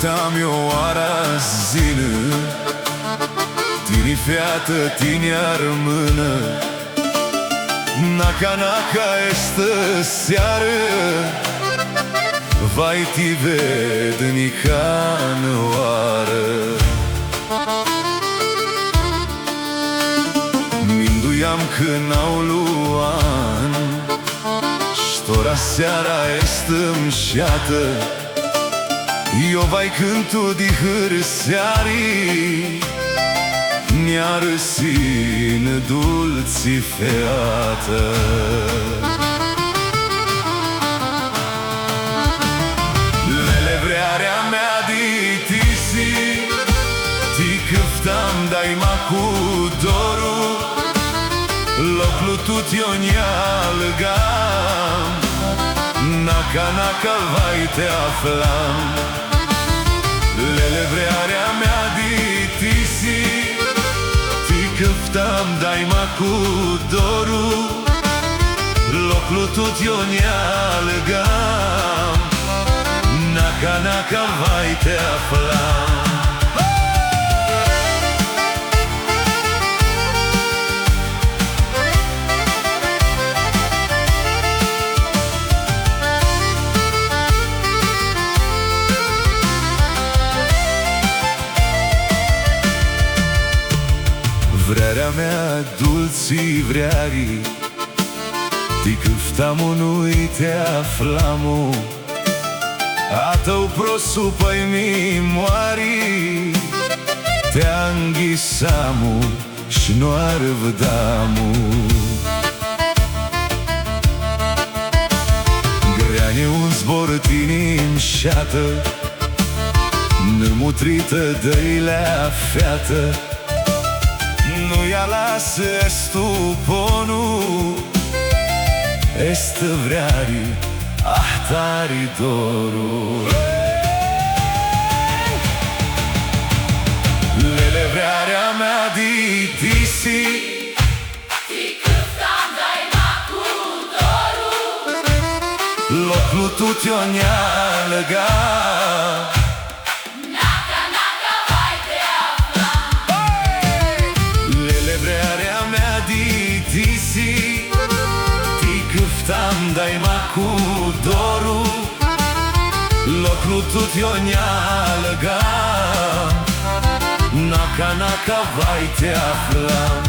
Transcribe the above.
căutam eu oara zină, tini fiată, tini armână, naca estă seară, vai ti ved nicană oară. Minduiam când au luan, ștora seara estă-mi șiată, io vai cântu di hârsearii, ne-ară sin dulciferată. Lele vrearea mea di tisi, ti câftam daima cu dorul, locul tut io ne-algam, naca vai te aflam. Lele vrearea mea di tisi, ti câftam daima cu dorul, locul tut io ne-algam, naca vai te aflam. Vrearea mea dulci vrearii, ti câftamu nu-i te aflamu, a tău prosu păi mi moari, te anghisamu și nu arvdamu. Greane un zbor tini-n șată, nămutrită dă-i-lea feată, nu ia lasă stuponul, este vreari, tari dorul. Lele vrearea mea di tisi, ti câftam daima cu dorul, locul tut io ne-algam, naca vai te aflam. Lele vrearea mea di tisi, ti câftam daima cu dorul, locul tut io ne-algam, naca vai te aflam.